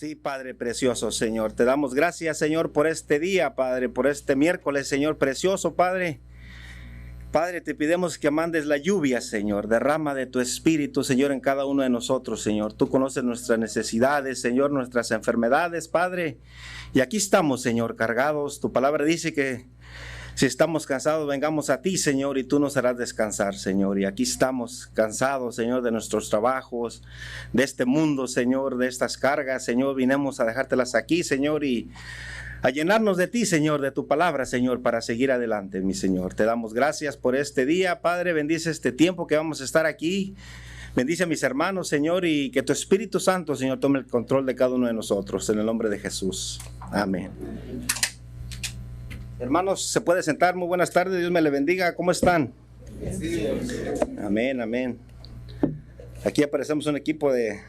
Sí, Padre precioso, Señor. Te damos gracias, Señor, por este día, Padre, por este miércoles, Señor precioso, Padre. Padre, te pedimos que mandes la lluvia, Señor. Derrama de tu espíritu, Señor, en cada uno de nosotros, Señor. Tú conoces nuestras necesidades, Señor, nuestras enfermedades, Padre. Y aquí estamos, Señor, cargados. Tu palabra dice que si estamos cansados, vengamos a ti, Señor, y tú nos harás descansar, Señor. Y aquí estamos cansados, Señor, de nuestros trabajos, de este mundo, Señor, de estas cargas, Señor. Vinimos a dejártelas aquí, Señor, y a llenarnos de ti, Señor, de tu palabra, Señor, para seguir adelante, mi Señor. Te damos gracias por este día, Padre. Bendice este tiempo que vamos a estar aquí. Bendice a mis hermanos, Señor, y que tu Espíritu Santo, Señor, tome el control de cada uno de nosotros, en el nombre de Jesús. Amén. Hermanos, se puede sentar. Muy buenas tardes, Dios me le bendiga. ¿Cómo están? Amén, amén. Aquí aparecemos un equipo de...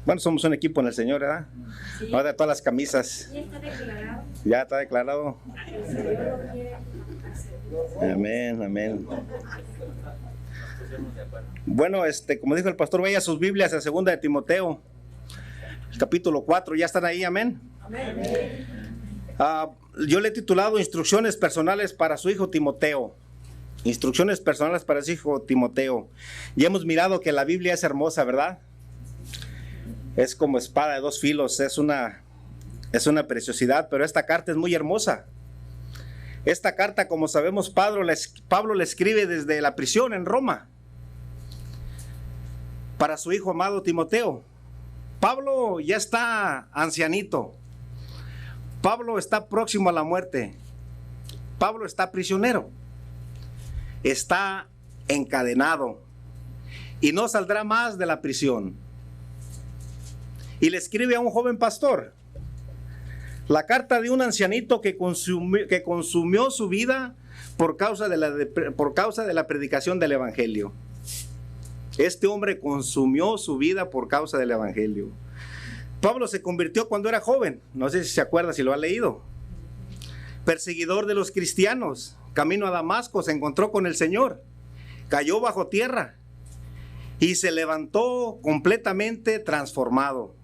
Bueno, somos un equipo en el Señor, ¿verdad? Sí. Ahora de todas las camisas. Ya está declarado. Ya está declarado. El Señor lo quiere hacer. Amén, amén. Bueno, como dijo el pastor, vaya sus Biblias a 2 de Timoteo, el capítulo 4. ¿Ya están ahí? Amén. Amén. Yo le he titulado Instrucciones personales para su hijo Timoteo. Instrucciones personales para su hijo Timoteo. Y hemos mirado que la Biblia es hermosa, ¿verdad? Es como espada de dos filos, es una preciosidad, pero esta carta es muy hermosa. Esta carta, como sabemos, Pablo le escribe desde la prisión en Roma para su hijo amado Timoteo. Pablo ya está ancianito. Pablo está próximo a la muerte. Pablo está prisionero. Está encadenado y no saldrá más de la prisión. Y le escribe a un joven pastor la carta de un ancianito que consumió su vida por causa de la predicación del evangelio. Este hombre consumió su vida por causa del evangelio. Pablo se convirtió cuando era joven, no sé si se acuerda, si lo ha leído. Perseguidor de los cristianos, camino a Damasco, se encontró con el Señor, cayó bajo tierra y se levantó completamente transformado.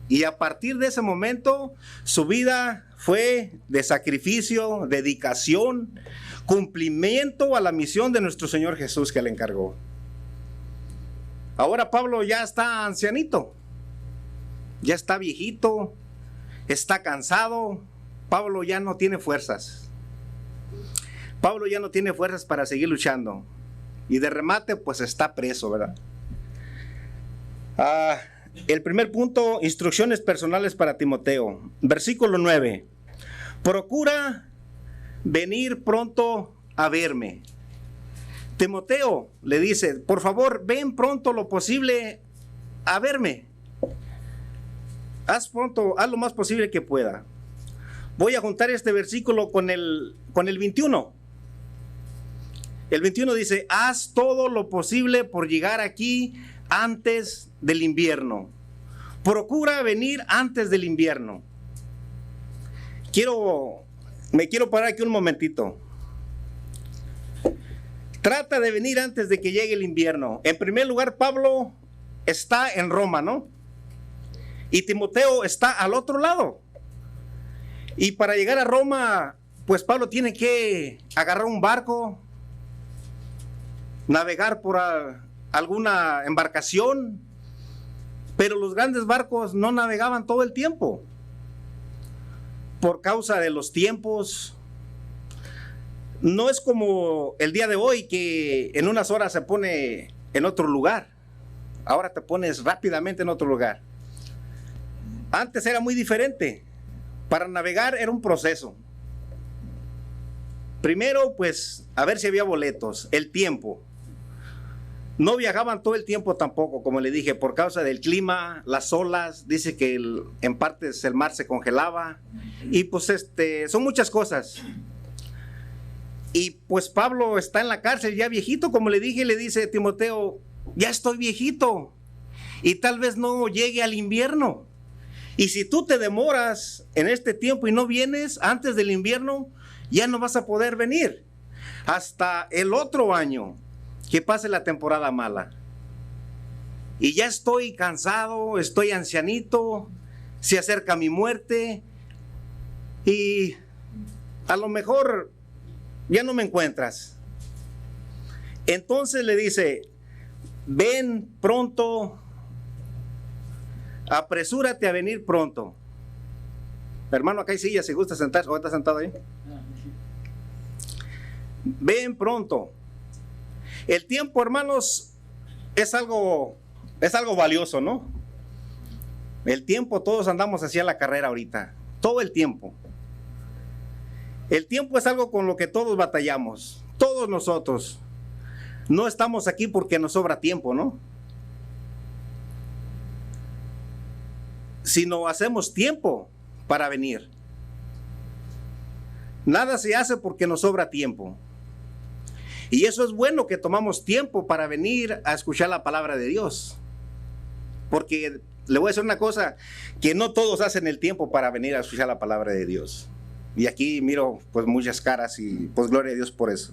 Y a partir de ese momento, su vida fue de sacrificio, dedicación, cumplimiento a la misión de nuestro Señor Jesús que le encargó. Ahora Pablo ya está ancianito. Ya está viejito, está cansado. Pablo ya no tiene fuerzas. Pablo ya no tiene fuerzas para seguir luchando. Y de remate, pues está preso, ¿verdad? El primer punto, instrucciones personales para Timoteo. Versículo 9. Procura venir pronto a verme. Timoteo le dice, por favor, ven pronto lo posible a verme. Haz lo más posible que pueda. Voy a juntar este versículo con el 21. El 21 dice, haz todo lo posible por llegar aquí antes del invierno. Procura venir antes del invierno. Me quiero parar aquí un momentito. Trata de venir antes de que llegue el invierno. En primer lugar, Pablo está en Roma, ¿no? Y Timoteo está al otro lado. Y para llegar a Roma, pues Pablo tiene que agarrar un barco, navegar por alguna embarcación, pero los grandes barcos no navegaban todo el tiempo por causa de los tiempos. No es como el día de hoy que en unas horas se pone en otro lugar. Ahora te pones rápidamente en otro lugar. Antes era muy diferente. Para navegar era un proceso. Primero, pues, a ver si había boletos, el tiempo. No viajaban todo el tiempo tampoco, como le dije, por causa del clima, las olas. Dice que en partes el mar se congelaba. Y pues son muchas cosas. Y pues Pablo está en la cárcel ya viejito, como le dije, le dice a Timoteo, ya estoy viejito y tal vez no llegue al invierno. Y si tú te demoras en este tiempo y no vienes antes del invierno, ya no vas a poder venir hasta el otro año que pase la temporada mala. Y ya estoy cansado, estoy ancianito, se acerca mi muerte y a lo mejor ya no me encuentras. Entonces le dice, ven pronto, apresúrate a venir pronto. Hermano, acá hay silla, si gusta sentarse, ¿o está sentado ahí? Ven pronto. El tiempo, hermanos, es algo valioso, ¿no? El tiempo, todos andamos hacia la carrera ahorita, todo el tiempo. El tiempo es algo con lo que todos batallamos, todos nosotros. No estamos aquí porque nos sobra tiempo, ¿no? Sino hacemos tiempo para venir. Nada se hace porque nos sobra tiempo. Y eso es bueno, que tomamos tiempo para venir a escuchar la palabra de Dios. Porque le voy a decir una cosa, que no todos hacen el tiempo para venir a escuchar la palabra de Dios. Y aquí miro pues muchas caras y pues gloria a Dios por eso.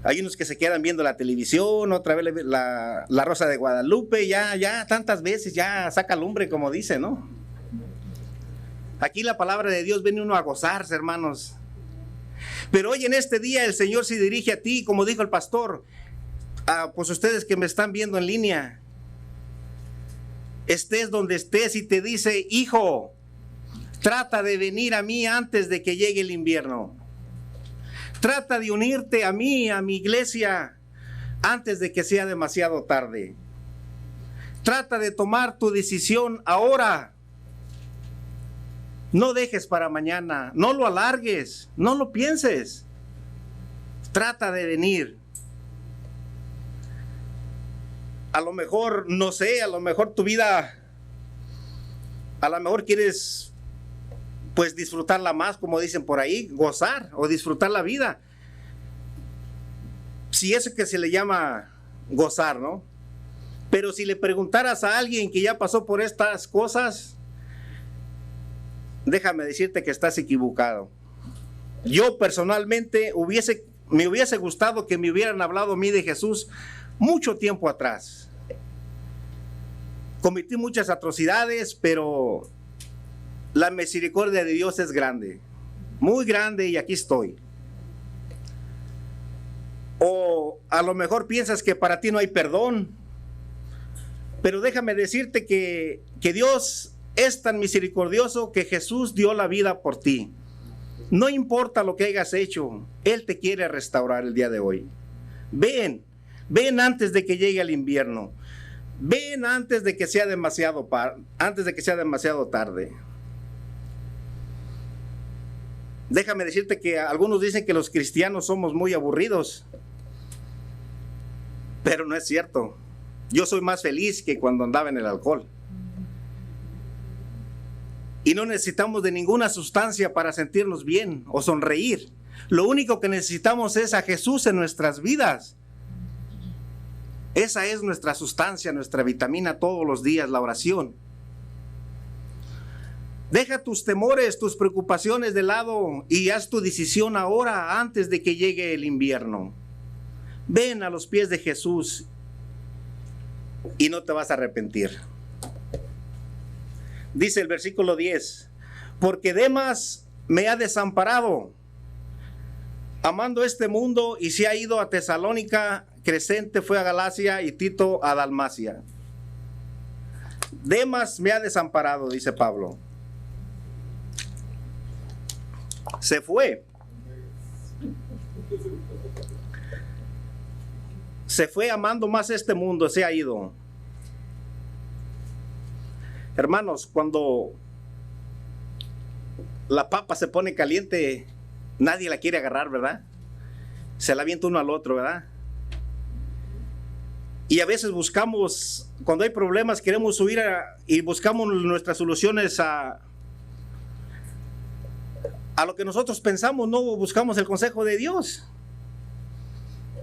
Hay unos que se quedan viendo la televisión, otra vez la Rosa de Guadalupe, ya tantas veces, ya saca lumbre, como dice, ¿no? Aquí la palabra de Dios viene uno a gozarse, hermanos. Pero hoy en este día el Señor se dirige a ti, como dijo el pastor, pues ustedes que me están viendo en línea, estés donde estés, y te dice, hijo, trata de venir a mí antes de que llegue el invierno. Trata de unirte a mí, a mi iglesia, antes de que sea demasiado tarde. Trata de tomar tu decisión ahora. No dejes para mañana, no lo alargues, no lo pienses. Trata de venir. A lo mejor, no sé, a lo mejor tu vida, a lo mejor quieres pues disfrutarla más, como dicen por ahí, gozar o disfrutar la vida. Si eso que se le llama gozar, ¿no? Pero si le preguntaras a alguien que ya pasó por estas cosas, déjame decirte que estás equivocado. Yo personalmente me hubiese gustado que me hubieran hablado a mí de Jesús mucho tiempo atrás. Cometí muchas atrocidades, pero la misericordia de Dios es grande, muy grande, y aquí estoy. O a lo mejor piensas que para ti no hay perdón, pero déjame decirte que Dios es tan misericordioso que Jesús dio la vida por ti. No importa lo que hayas hecho, Él te quiere restaurar el día de hoy. Ven antes de que llegue el invierno. Ven antes de que sea demasiado tarde. Déjame decirte que algunos dicen que los cristianos somos muy aburridos, pero no es cierto. Yo soy más feliz que cuando andaba en el alcohol. Y no necesitamos de ninguna sustancia para sentirnos bien o sonreír. Lo único que necesitamos es a Jesús en nuestras vidas. Esa es nuestra sustancia, nuestra vitamina todos los días, la oración. Deja tus temores, tus preocupaciones de lado y haz tu decisión ahora, antes de que llegue el invierno. Ven a los pies de Jesús y no te vas a arrepentir. Dice el versículo 10, porque Demas me ha desamparado, amando este mundo, y se ha ido a Tesalónica, Crescente fue a Galacia y Tito a Dalmacia. Demas me ha desamparado, dice Pablo. Se fue. Se fue amando más este mundo, se ha ido. Hermanos, cuando la papa se pone caliente, nadie la quiere agarrar, ¿verdad? Se la avienta uno al otro, ¿verdad? Y a veces buscamos, cuando hay problemas, queremos huir y buscamos nuestras soluciones a lo que nosotros pensamos, no buscamos el consejo de Dios.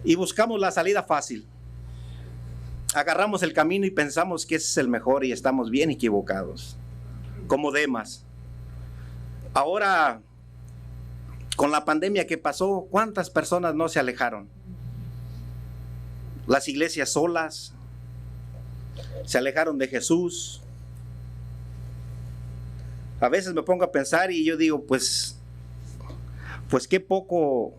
Y buscamos la salida fácil. Agarramos el camino y pensamos que ese es el mejor y estamos bien equivocados. Como Demas. Ahora, con la pandemia que pasó, ¿cuántas personas no se alejaron? Las iglesias solas se alejaron de Jesús. A veces me pongo a pensar y yo digo, pues qué poco,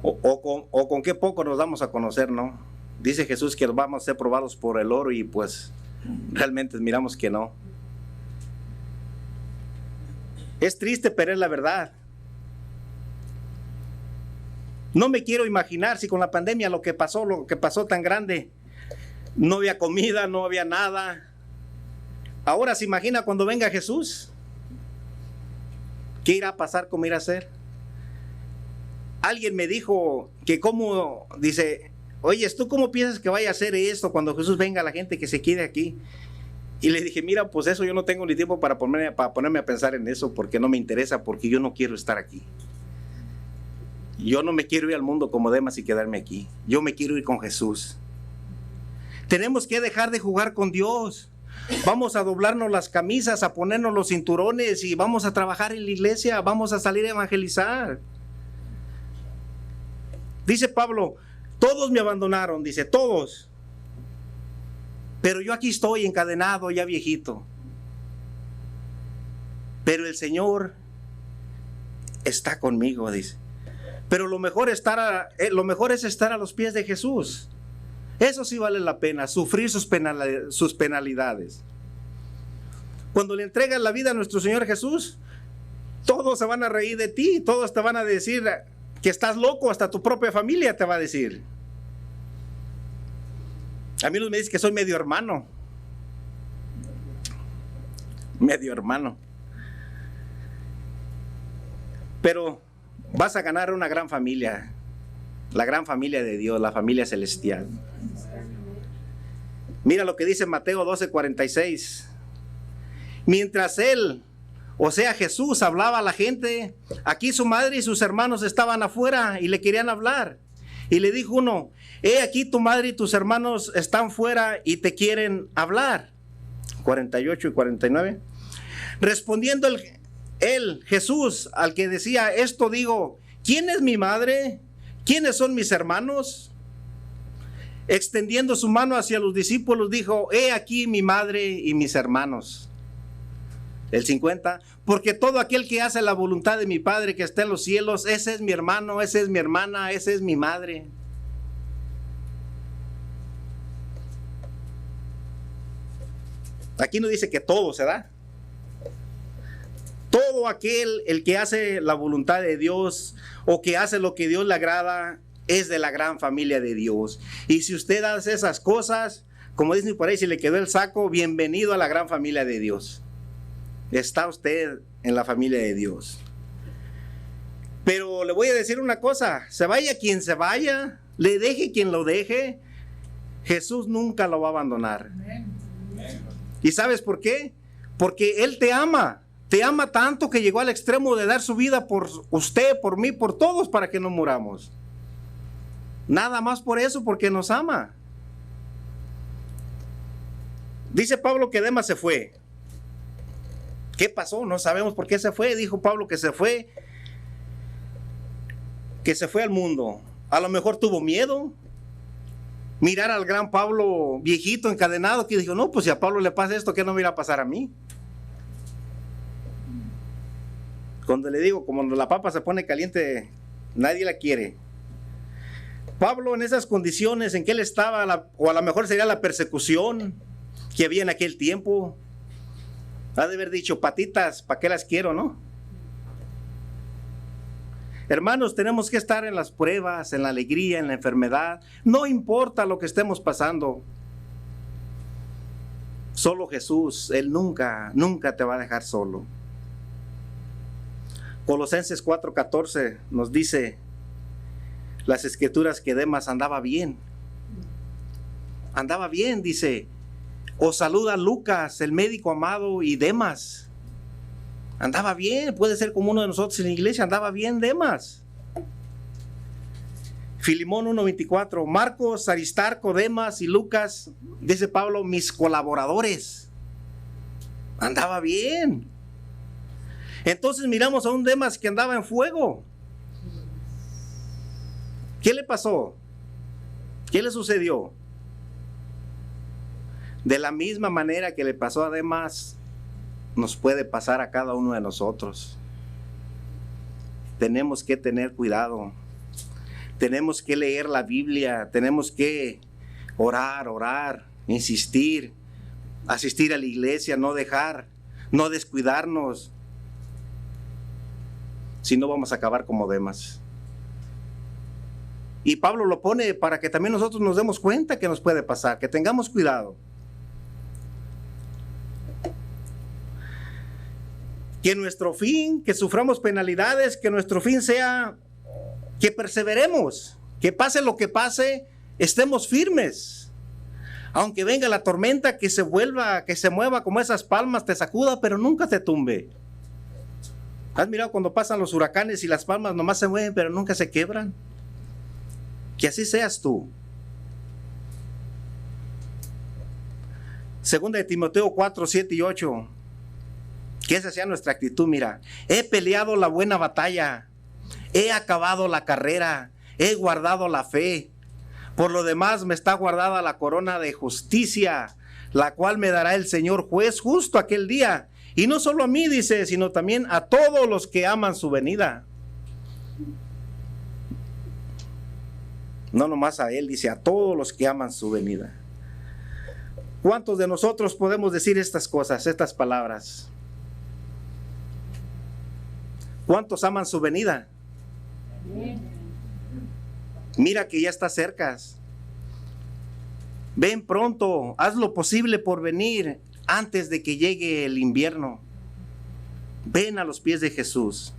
o con qué poco nos damos a conocer, ¿no? Dice Jesús que vamos a ser probados por el oro y pues realmente miramos que no. Es triste, pero es la verdad. No me quiero imaginar si con la pandemia lo que pasó tan grande, no había comida, no había nada. Ahora se imagina cuando venga Jesús, ¿qué irá a pasar? ¿Cómo irá a ser? Alguien me dijo que cómo, dice, oye, ¿tú cómo piensas que vaya a ser esto cuando Jesús venga, la gente que se quede aquí? Y le dije, mira, pues eso yo no tengo ni tiempo para ponerme a pensar en eso, porque no me interesa, porque yo no quiero estar aquí. Yo no me quiero ir al mundo como Demas y quedarme aquí. Yo me quiero ir con Jesús. Tenemos que dejar de jugar con Dios. Vamos a doblarnos las camisas, a ponernos los cinturones y vamos a trabajar en la iglesia, vamos a salir a evangelizar. Dice Pablo, todos me abandonaron, dice, todos. Pero yo aquí estoy encadenado, ya viejito. Pero el Señor está conmigo, dice. Pero lo mejor es estar a los pies de Jesús. Eso sí vale la pena, sufrir sus penalidades. Cuando le entregas la vida a nuestro Señor Jesús, todos se van a reír de ti, todos te van a decir que estás loco, hasta tu propia familia te va a decir. A mí no me dicen que soy medio hermano. Medio hermano. Pero vas a ganar una gran familia, la gran familia de Dios, la familia celestial. Mira lo que dice Mateo 12:46. Mientras él, o sea Jesús, hablaba a la gente, aquí su madre y sus hermanos estaban afuera y le querían hablar. Y le dijo uno, he aquí tu madre y tus hermanos están fuera y te quieren hablar. 48 y 49. Respondiendo él, Jesús, al que decía esto, digo, ¿quién es mi madre? ¿Quiénes son mis hermanos? Extendiendo su mano hacia los discípulos, dijo, he aquí mi madre y mis hermanos. El 50, porque todo aquel que hace la voluntad de mi Padre que está en los cielos, ese es mi hermano, esa es mi hermana, esa es mi madre. Aquí no dice que todo se da. Todo aquel, el que hace la voluntad de Dios o que hace lo que Dios le agrada, es de la gran familia de Dios. Y si usted hace esas cosas, como dicen por ahí, si le quedó el saco, bienvenido a la gran familia de Dios. Está usted en la familia de Dios. Pero le voy a decir una cosa, se vaya quien se vaya, le deje quien lo deje, Jesús nunca lo va a abandonar. ¿Y sabes por qué? Porque Él te ama tanto que llegó al extremo de dar su vida por usted, por mí, por todos, para que no muramos. Nada más por eso, porque nos ama. Dice Pablo que Demas se fue. ¿Qué pasó? No sabemos por qué se fue. Dijo Pablo que se fue al mundo. A lo mejor tuvo miedo. Mirar al gran Pablo viejito, encadenado, que dijo, no, pues si a Pablo le pasa esto, ¿qué no me irá a pasar a mí? Cuando le digo, como la papa se pone caliente, nadie la quiere. Pablo, en esas condiciones en que él estaba, o a lo mejor sería la persecución que había en aquel tiempo, ha de haber dicho, patitas, ¿para qué las quiero, no? Hermanos, tenemos que estar en las pruebas, en la alegría, en la enfermedad. No importa lo que estemos pasando. Solo Jesús, Él nunca te va a dejar solo. Colosenses 4:14 nos dice las escrituras que Demas andaba bien. Andaba bien, dice. Os saluda Lucas, el médico amado, y Demas. Andaba bien, puede ser como uno de nosotros en la iglesia, andaba bien Demas. Filimón 1:24, Marcos, Aristarco, Demas y Lucas, dice Pablo, mis colaboradores. Andaba bien. Entonces miramos a un Demas que andaba en fuego. ¿Qué le pasó? ¿Qué le sucedió? De la misma manera que le pasó a Demas, nos puede pasar a cada uno de nosotros. Tenemos que tener cuidado. Tenemos que leer la Biblia. Tenemos que orar, insistir, asistir a la iglesia, no dejar, no descuidarnos. Si no, vamos a acabar como Demas. Y Pablo lo pone para que también nosotros nos demos cuenta que nos puede pasar, que tengamos cuidado. Que nuestro fin, que suframos penalidades, que nuestro fin sea que perseveremos, que pase lo que pase, estemos firmes. Aunque venga la tormenta, que se mueva como esas palmas, te sacuda, pero nunca te tumbe. ¿Has mirado cuando pasan los huracanes y las palmas nomás se mueven, pero nunca se quebran? Que así seas tú. Segunda de Timoteo 4, 7 y 8. Que esa sea nuestra actitud. Mira, he peleado la buena batalla, he acabado la carrera, he guardado la fe. Por lo demás me está guardada la corona de justicia, la cual me dará el Señor juez justo aquel día. Y no solo a mí, dice, sino también a todos los que aman su venida. No nomás a él, dice a todos los que aman su venida. ¿Cuántos de nosotros podemos decir estas cosas, estas palabras? ¿Cuántos aman su venida? Mira que ya está cerca. Ven pronto, haz lo posible por venir antes de que llegue el invierno. Ven a los pies de Jesús.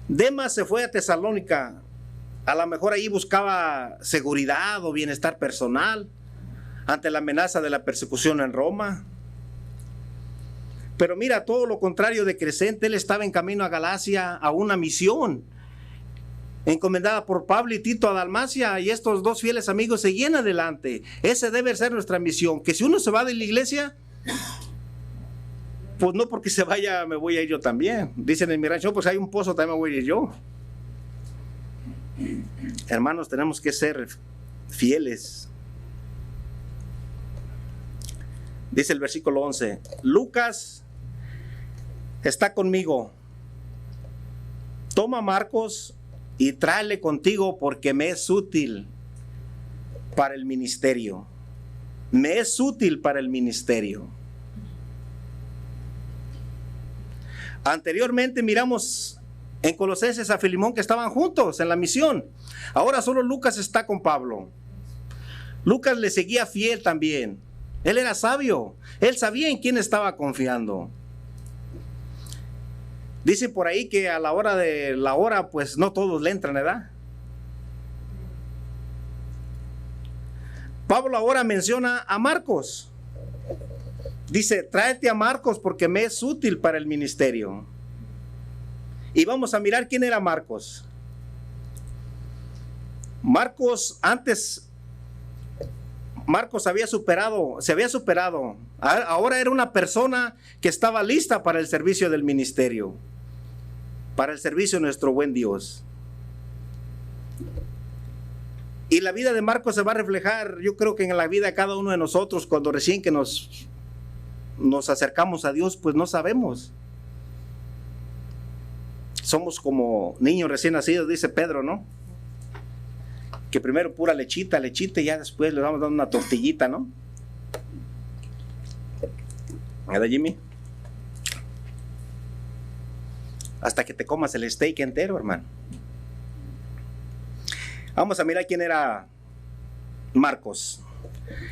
Demas se fue a Tesalónica. A lo mejor ahí buscaba seguridad o bienestar personal ante la amenaza de la persecución en Roma. Pero mira, todo lo contrario de Crescente, él estaba en camino a Galacia, a una misión encomendada por Pablo y Tito a Dalmacia, y estos dos fieles amigos seguían adelante. Ese debe ser nuestra misión, que si uno se va de la iglesia, pues no porque se vaya me voy a ir yo también. Dicen en mi rancho, pues hay un pozo, también me voy a ir yo. Hermanos, tenemos que ser fieles. Dice el versículo 11, Lucas está conmigo. Toma a Marcos y tráele contigo porque me es útil para el ministerio. Me es útil para el ministerio. Anteriormente miramos en Colosenses a Filemón que estaban juntos en la misión. Ahora solo Lucas está con Pablo. Lucas le seguía fiel también. Él era sabio. Él sabía en quién estaba confiando. Dice por ahí que a la hora de la hora, pues no todos le entran, ¿verdad? Pablo ahora menciona a Marcos. Dice, tráete a Marcos porque me es útil para el ministerio. Y vamos a mirar quién era Marcos. Marcos se había superado. Ahora era una persona que estaba lista para el servicio del ministerio, para el servicio de nuestro buen Dios. Y la vida de Marcos se va a reflejar, yo creo que en la vida de cada uno de nosotros, cuando recién que nos acercamos a Dios, pues no sabemos. Somos como niños recién nacidos, dice Pedro, ¿no? Que primero pura lechita y ya después le vamos dando una tortillita, ¿no? ¿Verdad, Jimmy? Hasta que te comas el steak entero, hermano. Vamos a mirar quién era Marcos.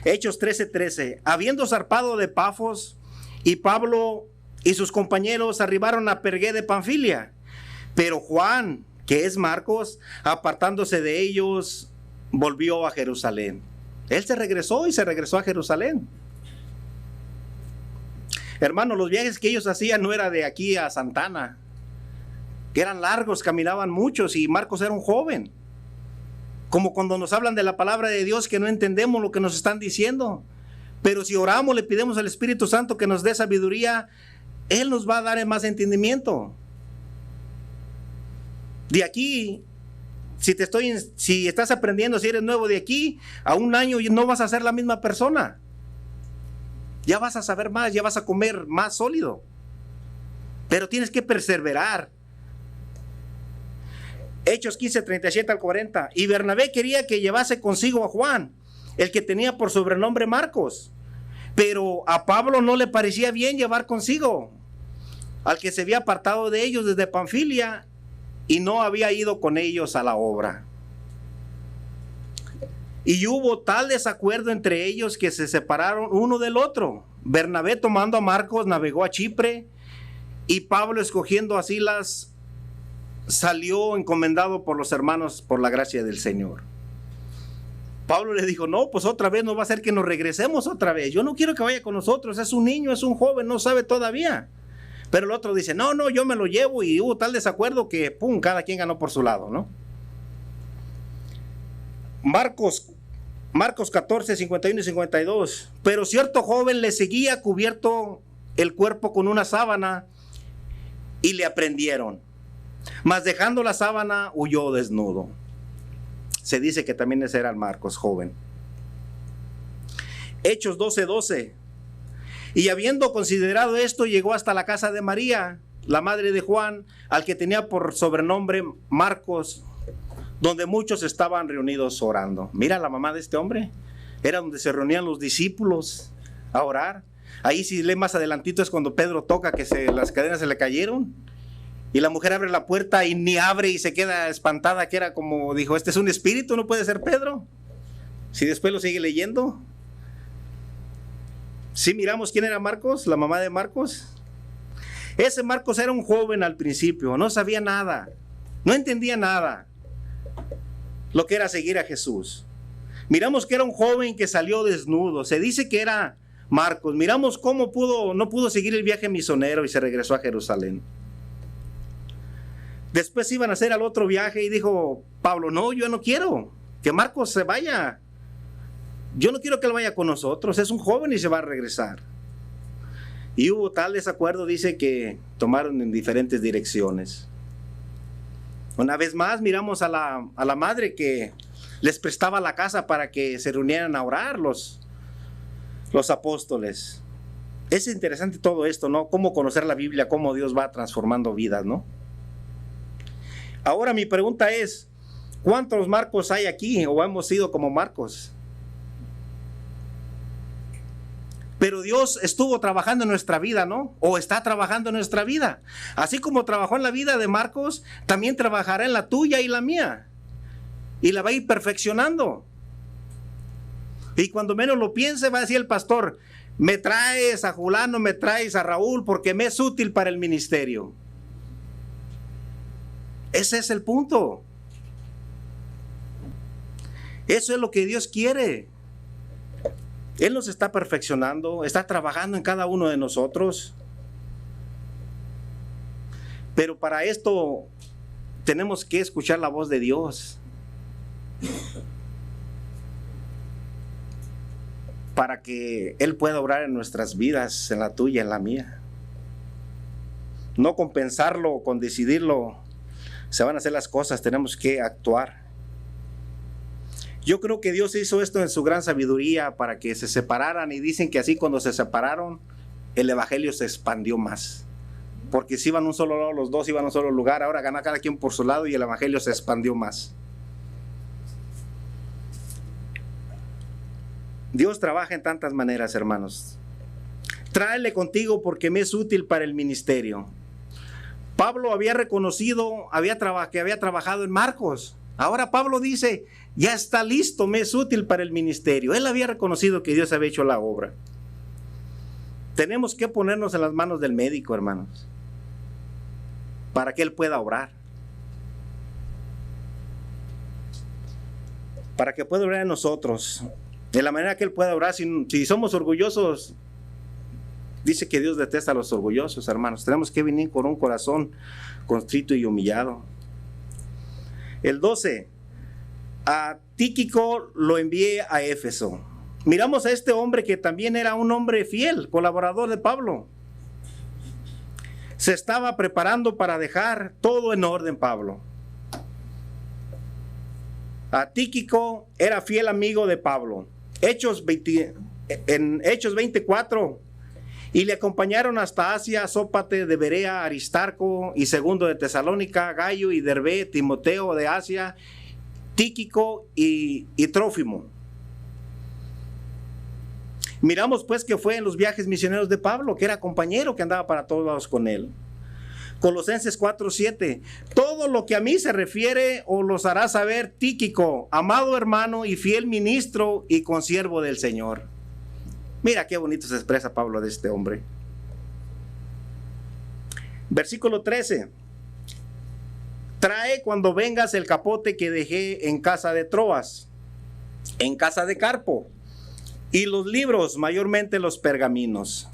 Hechos 13:13. Habiendo zarpado de Pafos, y Pablo y sus compañeros arribaron a Pergué de Panfilia. Pero Juan, que es Marcos, apartándose de ellos, volvió a Jerusalén. Él se regresó a Jerusalén. Hermano, los viajes que ellos hacían no era de aquí a Santana, que eran largos, caminaban muchos, y Marcos era un joven. Como cuando nos hablan de la palabra de Dios que no entendemos lo que nos están diciendo, pero si oramos, le pidemos al Espíritu Santo que nos dé sabiduría, Él nos va a dar más entendimiento. De aquí, si estás aprendiendo, si eres nuevo de aquí, a un año no vas a ser la misma persona. ya vas a saber más, ya vas a comer más sólido. Pero tienes que perseverar. Hechos 15, 37 al 40. Y Bernabé quería que llevase consigo a Juan, el que tenía por sobrenombre Marcos. Pero a Pablo no le parecía bien llevar consigo al que se había apartado de ellos desde Panfilia y no había ido con ellos a la obra. Y hubo tal desacuerdo entre ellos que se separaron uno del otro. Bernabé, tomando a Marcos, navegó a Chipre, y Pablo, escogiendo a Silas, salió encomendado por los hermanos por la gracia del Señor. Pablo le dijo: no, pues otra vez no va a ser que nos regresemos otra vez. Yo no quiero que vaya con nosotros, es un niño, es un joven, no sabe todavía. Pero el otro dice: no, yo me lo llevo. Y hubo tal desacuerdo que, pum, cada quien ganó por su lado, ¿no? Marcos 14, 51 y 52. Pero cierto joven le seguía cubierto el cuerpo con una sábana y le aprendieron. Mas dejando la sábana, huyó desnudo. Se dice que también ese era el Marcos joven. Hechos 12. Y habiendo considerado esto, llegó hasta la casa de María, la madre de Juan, al que tenía por sobrenombre Marcos, donde muchos estaban reunidos orando. Mira, la mamá de este hombre era donde se reunían los discípulos a orar. Ahí, si lee más adelantito, es cuando Pedro toca que las cadenas se le cayeron. Y la mujer abre la puerta y ni abre y se queda espantada, que era como, dijo: este es un espíritu, no puede ser Pedro. Si después lo sigue leyendo. Sí, miramos quién era Marcos, la mamá de Marcos. Ese Marcos era un joven al principio, no sabía nada, no entendía nada lo que era seguir a Jesús. Miramos que era un joven que salió desnudo. Se dice que era Marcos. Miramos cómo no pudo seguir el viaje misionero y se regresó a Jerusalén. Después iban a hacer al otro viaje y dijo Pablo: no, yo no quiero que Marcos se vaya. Yo no quiero que él vaya con nosotros. Es un joven y se va a regresar. Y hubo tal desacuerdo, dice, que tomaron en diferentes direcciones. Una vez más miramos a la madre que les prestaba la casa para que se reunieran a orar los apóstoles. Es interesante todo esto, ¿no? Cómo conocer la Biblia, cómo Dios va transformando vidas, ¿no? Ahora mi pregunta es: ¿cuántos Marcos hay aquí o hemos sido como Marcos? Pero Dios estuvo trabajando en nuestra vida, ¿no? O está trabajando en nuestra vida. Así como trabajó en la vida de Marcos, también trabajará en la tuya y la mía. Y la va a ir perfeccionando. Y cuando menos lo piense, va a decir el pastor: me traes a Julano, me traes a Raúl, porque me es útil para el ministerio. Ese es el punto. Eso es lo que Dios quiere. Él nos está perfeccionando, está trabajando en cada uno de nosotros. Pero para esto tenemos que escuchar la voz de Dios, para que Él pueda obrar en nuestras vidas, en la tuya, en la mía. No con pensarlo, con decidirlo se van a hacer las cosas, tenemos que actuar. Yo creo que Dios hizo esto en su gran sabiduría para que se separaran, y dicen que así cuando se separaron el evangelio se expandió más, porque si iban a un solo lado, los dos iban a un solo lugar, ahora gana cada quien por su lado y el evangelio se expandió más. Dios trabaja en tantas maneras, hermanos. Tráele contigo porque me es útil para el ministerio. Pablo había reconocido que había trabajado en Marcos. Ahora Pablo dice: ya está listo, me es útil para el ministerio. Él había reconocido que Dios había hecho la obra. Tenemos que ponernos en las manos del médico, hermanos, para que Él pueda obrar. Para que pueda obrar en nosotros. De la manera que Él pueda obrar. Si somos orgullosos, dice que Dios detesta a los orgullosos, hermanos. Tenemos que venir con un corazón contrito y humillado. El 12. A Tíquico lo envié a Éfeso. Miramos a este hombre que también era un hombre fiel, colaborador de Pablo. Se estaba preparando para dejar todo en orden, Pablo. A Tíquico era fiel amigo de Pablo. Hechos en Hechos 24, y le acompañaron hasta Asia Sópater de Berea, Aristarco y Segundo de Tesalónica, Gallo y Derbe, Timoteo de Asia, Tíquico y Trófimo. Miramos pues que fue en los viajes misioneros de Pablo, que era compañero, que andaba para todos lados con él. Colosenses 4:7, todo lo que a mí se refiere os los hará saber Tíquico, amado hermano y fiel ministro y consiervo del Señor. Mira qué bonito se expresa Pablo de este hombre. Versículo 13, trae cuando vengas el capote que dejé en casa de Troas, en casa de Carpo, y los libros, mayormente los pergaminos.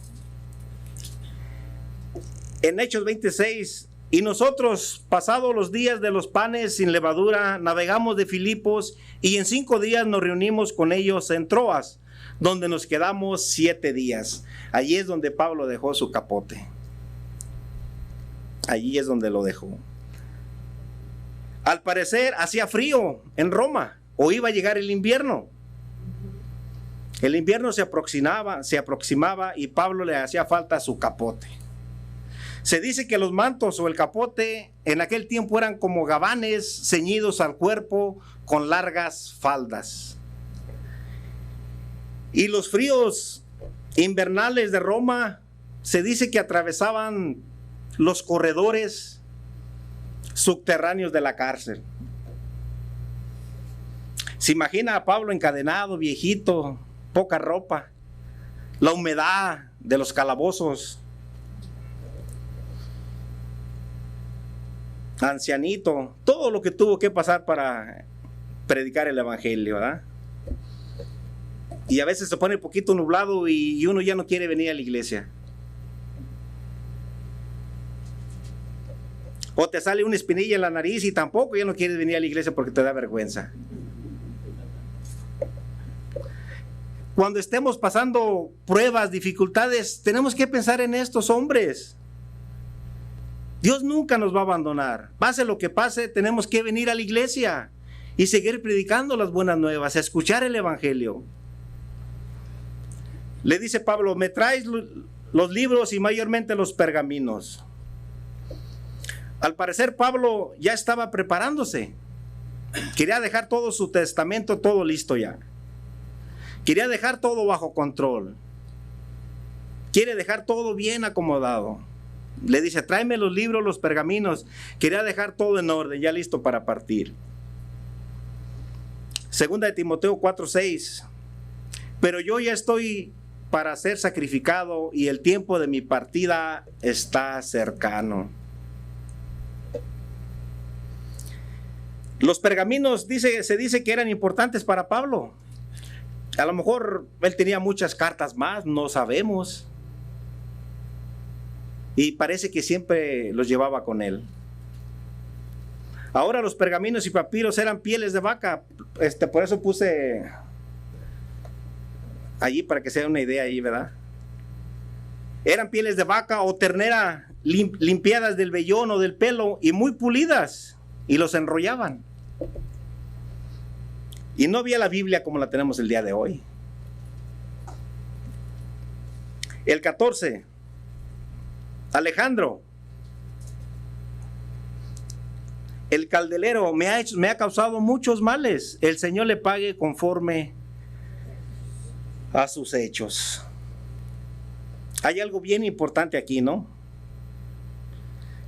En Hechos 26, y nosotros, pasados los días de los panes sin levadura, navegamos de Filipos, y en 5 días nos reunimos con ellos en Troas, donde nos quedamos 7 días. Allí es donde Pablo dejó su capote. Allí es donde lo dejó. Al parecer hacía frío en Roma, o iba a llegar el invierno. El invierno se aproximaba y Pablo le hacía falta su capote. Se dice que los mantos o el capote en aquel tiempo eran como gabanes ceñidos al cuerpo con largas faldas. Y los fríos invernales de Roma se dice que atravesaban los corredores subterráneos de la cárcel. Se imagina a Pablo encadenado, viejito, poca ropa, la humedad de los calabozos, ancianito, todo lo que tuvo que pasar para predicar el evangelio, ¿verdad? Y a veces se pone un poquito nublado y uno ya no quiere venir a la iglesia. O te sale una espinilla en la nariz y tampoco ya no quieres venir a la iglesia porque te da vergüenza. Cuando estemos pasando pruebas, dificultades, tenemos que pensar en estos hombres. Dios nunca nos va a abandonar. Pase lo que pase, tenemos que venir a la iglesia y seguir predicando las buenas nuevas, escuchar el evangelio. Le dice Pablo, me traes los libros y mayormente los pergaminos. Al parecer Pablo ya estaba preparándose. Quería dejar todo su testamento, todo listo ya. Quería dejar todo bajo control. Quiere dejar todo bien acomodado. Le dice, tráeme los libros, los pergaminos. Quería dejar todo en orden, ya listo para partir. Segunda de Timoteo 4:6. Pero yo ya estoy para ser sacrificado y el tiempo de mi partida está cercano. Los pergaminos se dice que eran importantes para Pablo. A lo mejor él tenía muchas cartas más, no sabemos. Y parece que siempre los llevaba con él. Ahora los pergaminos y papiros eran pieles de vaca. Por eso puse allí para que sea una idea ahí, ¿verdad? Eran pieles de vaca o ternera limpiadas del vellón o del pelo y muy pulidas. Y los enrollaban. Y no había la Biblia como la tenemos el día de hoy. El 14. Alejandro, el caldelero, me ha causado muchos males. El Señor le pague conforme a sus hechos. Hay algo bien importante aquí, ¿no?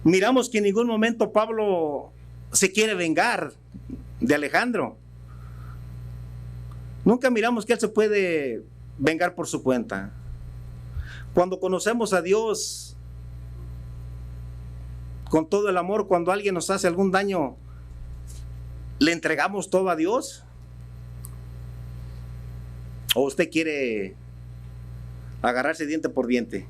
Miramos que en ningún momento Pablo se quiere vengar de Alejandro. Nunca miramos que él se puede vengar por su cuenta. Cuando conocemos a Dios con todo el amor, cuando alguien nos hace algún daño, ¿le entregamos todo a Dios? ¿O usted quiere agarrarse diente por diente?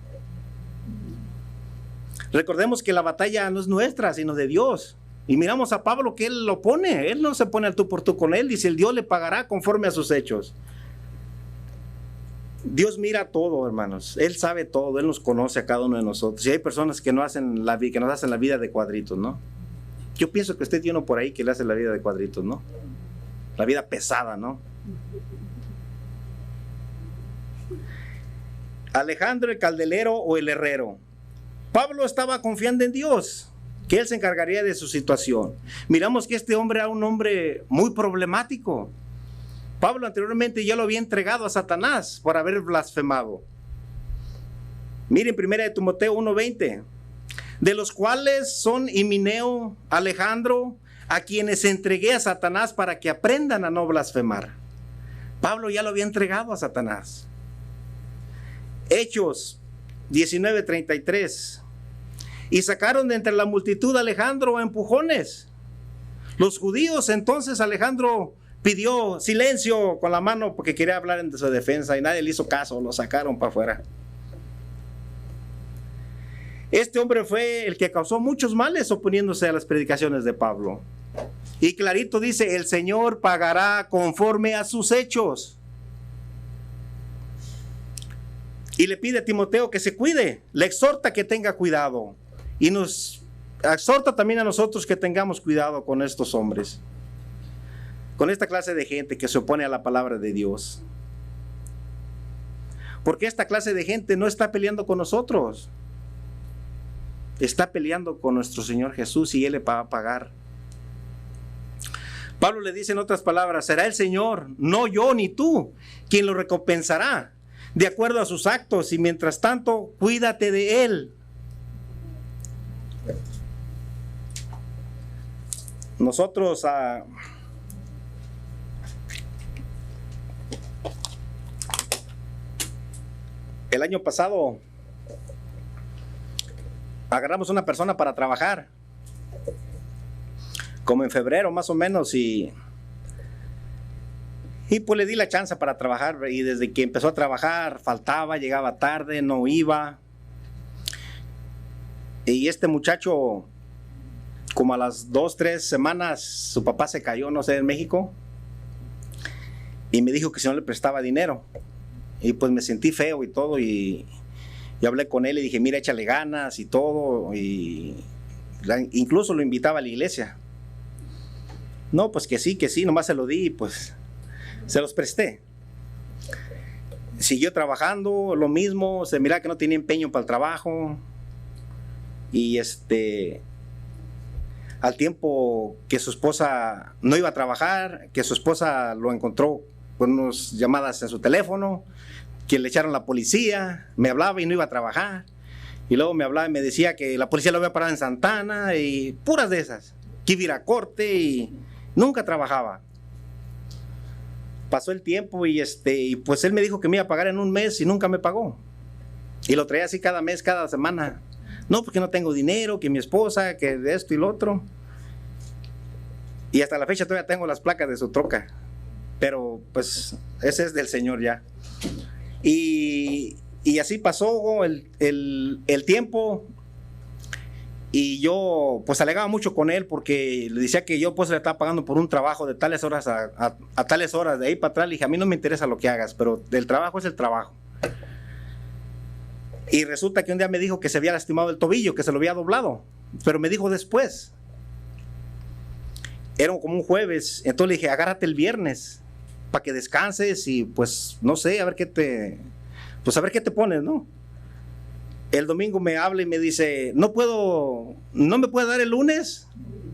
Recordemos que la batalla no es nuestra, sino de Dios. Y miramos a Pablo que él lo pone, él no se pone al tú por tú con él, dice el Dios le pagará conforme a sus hechos. Dios mira todo, hermanos, Él sabe todo, Él nos conoce a cada uno de nosotros. Y hay personas que nos hacen la vida de cuadritos, ¿no? Yo pienso que usted tiene uno por ahí que le hace la vida de cuadritos, ¿no? La vida pesada, ¿no? Alejandro el caldelero o el herrero. Pablo estaba confiando en Dios, que él se encargaría de su situación. Miramos que este hombre era un hombre muy problemático. Pablo anteriormente ya lo había entregado a Satanás por haber blasfemado. Miren 1 de Timoteo 1:20, de los cuales son Himeneo, Alejandro, a quienes entregué a Satanás para que aprendan a no blasfemar. Pablo ya lo había entregado a Satanás. Hechos 19:33, y sacaron de entre la multitud a Alejandro a empujones. Los judíos entonces, Alejandro pidió silencio con la mano porque quería hablar en su defensa y nadie le hizo caso, lo sacaron para afuera. Este hombre fue el que causó muchos males oponiéndose a las predicaciones de Pablo. Y clarito dice, el Señor pagará conforme a sus hechos. Y le pide a Timoteo que se cuide, le exhorta que tenga cuidado. Y nos exhorta también a nosotros que tengamos cuidado con estos hombres, con esta clase de gente que se opone a la palabra de Dios. Porque esta clase de gente no está peleando con nosotros, está peleando con nuestro Señor Jesús y Él le va a pagar. Pablo le dice en otras palabras, será el Señor, no yo ni tú, quien lo recompensará de acuerdo a sus actos, y mientras tanto, cuídate de Él. Nosotros el año pasado agarramos una persona para trabajar, como en febrero más o menos, y pues le di la chance para trabajar, y desde que empezó a trabajar faltaba, llegaba tarde, no iba. Y este muchacho, como a las 2-3 semanas, su papá se cayó, no sé, en México, y me dijo que si no le prestaba dinero. Y pues me sentí feo y todo, y hablé con él y dije, mira, échale ganas y todo, y incluso lo invitaba a la iglesia. No, pues que sí, nomás se lo di y pues se los presté. Siguió trabajando, lo mismo, se mira que no tenía empeño para el trabajo, y al tiempo que su esposa no iba a trabajar, que su esposa lo encontró con unas llamadas en su teléfono, que le echaron la policía, me hablaba y no iba a trabajar, y luego me hablaba y me decía que la policía lo había parado en Santana, y puras de esas, que iba a ir a corte, y nunca trabajaba. Pasó el tiempo y pues él me dijo que me iba a pagar en un mes y nunca me pagó, y lo traía así cada mes, cada semana. No, porque no tengo dinero, que mi esposa, que de esto y lo otro. Y hasta la fecha todavía tengo las placas de su troca, pero pues ese es del Señor ya. Y así pasó el tiempo, y yo pues alegaba mucho con él porque le decía que yo pues le estaba pagando por un trabajo de tales horas a tales horas, de ahí para atrás. Le dije, a mí no me interesa lo que hagas, pero el trabajo es el trabajo. Y resulta que un día me dijo que se había lastimado el tobillo, que se lo había doblado, pero me dijo después. Era como un jueves, entonces le dije, agárrate el viernes para que descanses y pues no sé, a ver qué te pones, ¿no? El domingo me habla y me dice, no me puede dar el lunes.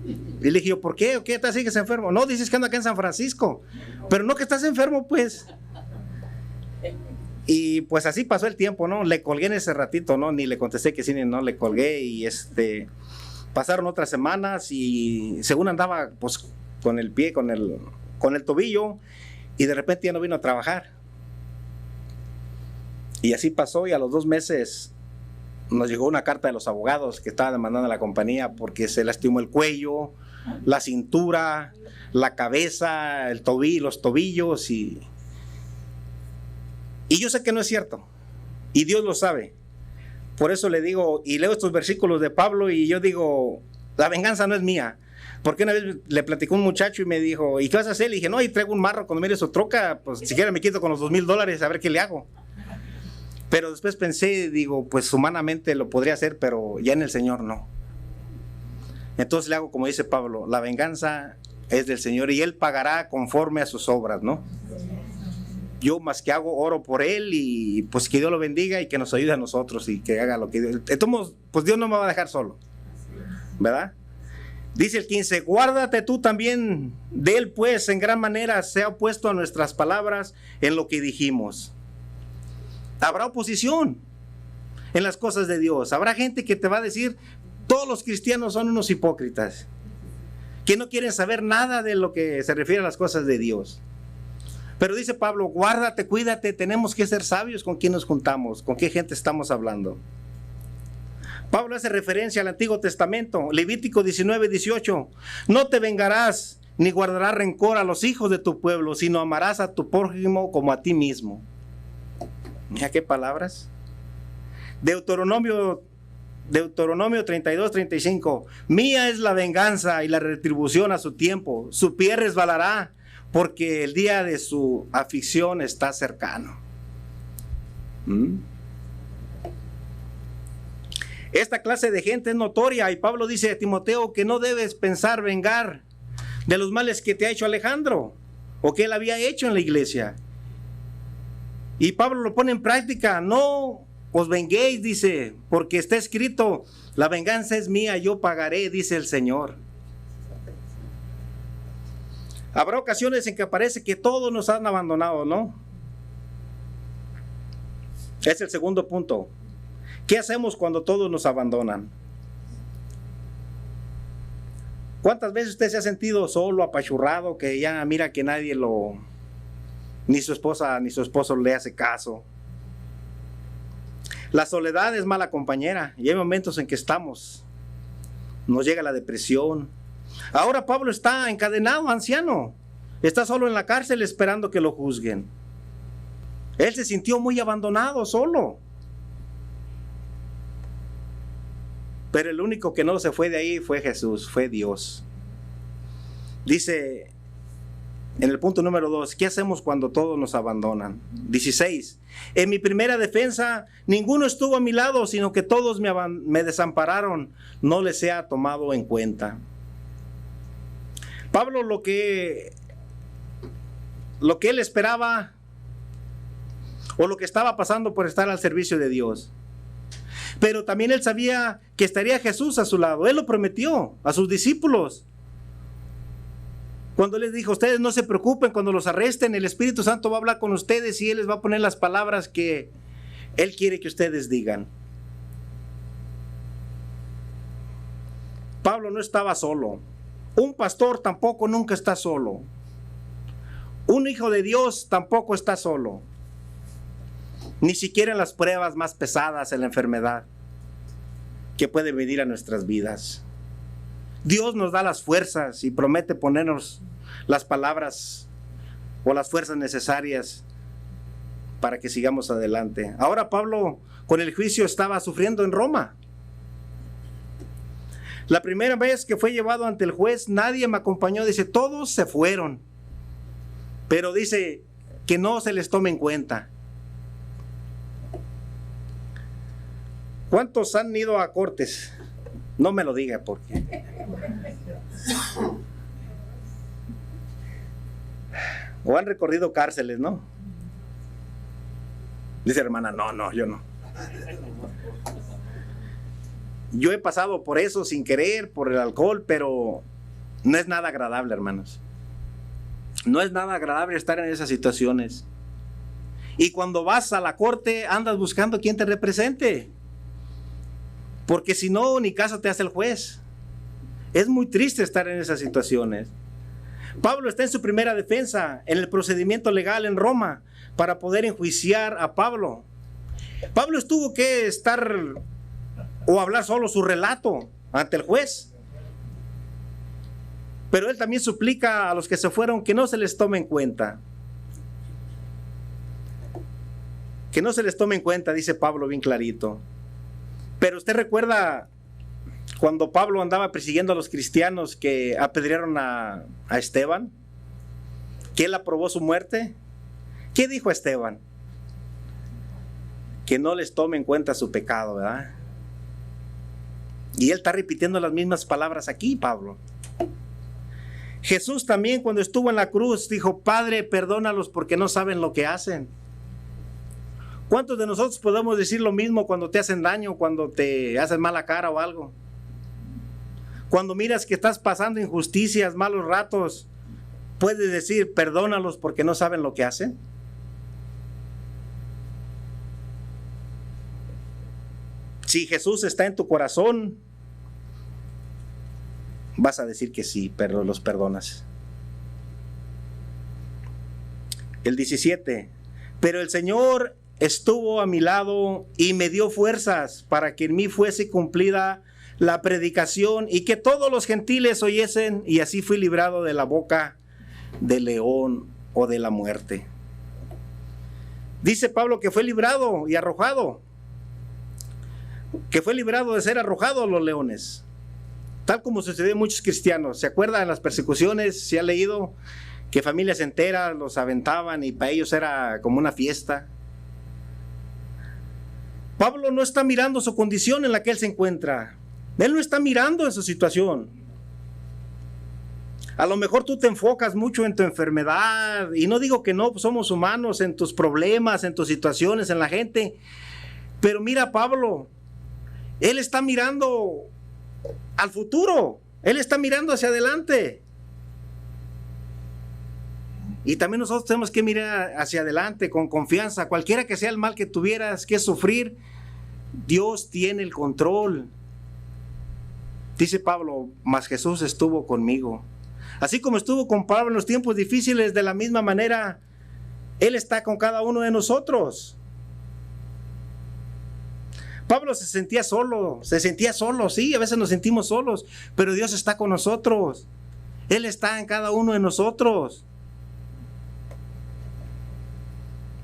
Y le dije yo, ¿por qué? ¿O qué? ¿Te sigues enfermo? No, dices que ando acá en San Francisco, pero no que estás enfermo, pues. Y pues así pasó el tiempo, ¿no? Le colgué en ese ratito, ¿no? Ni le contesté que sí ni no, le colgué, y pasaron otras semanas y según andaba pues con el pie, con el tobillo, y de repente ya no vino a trabajar. Y así pasó, y a los 2 meses nos llegó una carta de los abogados que estaba demandando a la compañía porque se lastimó el cuello, la cintura, la cabeza, el tobillo, los tobillos, y yo sé que no es cierto, y Dios lo sabe. Por eso le digo, y leo estos versículos de Pablo, y yo digo, la venganza no es mía. Porque una vez le platicó un muchacho y me dijo, ¿y qué vas a hacer? Le dije, no, y traigo un marro, cuando mire su troca, pues siquiera me quito con los $2,000, a ver qué le hago. Pero después pensé, digo, pues humanamente lo podría hacer, pero ya en el Señor no. Entonces le hago como dice Pablo, la venganza es del Señor y Él pagará conforme a sus obras, ¿no? Yo más que hago, oro por él y pues que Dios lo bendiga y que nos ayude a nosotros y que haga lo que Dios. Entonces, pues Dios no me va a dejar solo, ¿verdad? Dice el 15, guárdate tú también de él, pues en gran manera sea opuesto a nuestras palabras en lo que dijimos. Habrá oposición en las cosas de Dios. Habrá gente que te va a decir, todos los cristianos son unos hipócritas, que no quieren saber nada de lo que se refiere a las cosas de Dios. Pero dice Pablo, guárdate, cuídate, tenemos que ser sabios con quién nos juntamos, con qué gente estamos hablando. Pablo hace referencia al Antiguo Testamento, Levítico 19:18, no te vengarás ni guardarás rencor a los hijos de tu pueblo, sino amarás a tu prójimo como a ti mismo. Mira qué palabras. Deuteronomio 32:35, mía es la venganza y la retribución a su tiempo, su pie resbalará, porque el día de su aflicción está cercano. Esta clase de gente es notoria y Pablo dice a Timoteo que no debes pensar vengar de los males que te ha hecho Alejandro o que él había hecho en la iglesia. Y Pablo lo pone en práctica, no os venguéis, dice, porque está escrito, la venganza es mía, yo pagaré, dice el Señor. Habrá ocasiones en que parece que todos nos han abandonado, ¿no? Es el segundo punto. ¿Qué hacemos cuando todos nos abandonan? ¿Cuántas veces usted se ha sentido solo, apachurrado, que ya mira que nadie ni su esposa ni su esposo le hace caso? La soledad es mala compañera y hay momentos en que nos llega la depresión. Ahora Pablo está encadenado, anciano, está solo en la cárcel esperando que lo juzguen. Él se sintió muy abandonado, solo. Pero el único que no se fue de ahí fue Jesús, fue Dios. Dice en el punto número 2, ¿qué hacemos cuando todos nos abandonan? 16, en mi primera defensa, ninguno estuvo a mi lado, sino que todos me desampararon, no les he tomado en cuenta. Pablo lo que él esperaba, o lo que estaba pasando por estar al servicio de Dios. Pero también él sabía que estaría Jesús a su lado. Él lo prometió a sus discípulos. Cuando les dijo, ustedes no se preocupen, cuando los arresten, el Espíritu Santo va a hablar con ustedes y Él les va a poner las palabras que Él quiere que ustedes digan. Pablo no estaba solo. Un pastor tampoco nunca está solo. Un hijo de Dios tampoco está solo. Ni siquiera en las pruebas más pesadas, en la enfermedad que puede venir a nuestras vidas. Dios nos da las fuerzas y promete ponernos las palabras o las fuerzas necesarias para que sigamos adelante. Ahora Pablo con el juicio estaba sufriendo en Roma. La primera vez que fue llevado ante el juez, nadie me acompañó. Dice, todos se fueron. Pero dice que no se les tome en cuenta. ¿Cuántos han ido a cortes? No me lo diga porque... O han recorrido cárceles, ¿no? Dice hermana, no, yo no. Yo he pasado por eso sin querer, por el alcohol, pero no es nada agradable, hermanos. No es nada agradable estar en esas situaciones. Y cuando vas a la corte, andas buscando quien te represente. Porque si no, ni caso te hace el juez. Es muy triste estar en esas situaciones. Pablo está en su primera defensa, en el procedimiento legal en Roma, para poder enjuiciar a Pablo. Pablo tuvo que estar o hablar solo su relato ante el juez. Pero él también suplica a los que se fueron que no se les tome en cuenta. Que no se les tome en cuenta, dice Pablo bien clarito. Pero usted recuerda cuando Pablo andaba persiguiendo a los cristianos que apedrearon a Esteban, que él aprobó su muerte. ¿Qué dijo Esteban? Que no les tome en cuenta su pecado, ¿verdad? Y él está repitiendo las mismas palabras aquí, Pablo. Jesús también, cuando estuvo en la cruz, dijo: Padre, perdónalos porque no saben lo que hacen. ¿Cuántos de nosotros podemos decir lo mismo cuando te hacen daño, cuando te hacen mala cara o algo? Cuando miras que estás pasando injusticias, malos ratos, puedes decir: perdónalos porque no saben lo que hacen. Si Jesús está en tu corazón, vas a decir que sí, pero los perdonas. El 17. Pero el Señor estuvo a mi lado y me dio fuerzas para que en mí fuese cumplida la predicación y que todos los gentiles oyesen, y así fui librado de la boca del león o de la muerte. Dice Pablo que fue librado y arrojado, que fue librado de ser arrojado a los leones, tal como sucedió en muchos cristianos. ¿Se acuerdan las persecuciones? ¿Se ha leído que familias enteras los aventaban y para ellos era como una fiesta? Pablo no está mirando su condición en la que él se encuentra. Él no está mirando en su situación. A lo mejor tú te enfocas mucho en tu enfermedad, y no digo que no, pues somos humanos, en tus problemas, en tus situaciones, en la gente. Pero mira, Pablo, él está mirando al futuro, él está mirando hacia adelante. Y también nosotros tenemos que mirar hacia adelante con confianza. Cualquiera que sea el mal que tuvieras que sufrir, Dios tiene el control. Dice Pablo: mas Jesús estuvo conmigo. Así como estuvo con Pablo en los tiempos difíciles, de la misma manera Él está con cada uno de nosotros. Pablo se sentía solo, sí, a veces nos sentimos solos, pero Dios está con nosotros. Él está en cada uno de nosotros.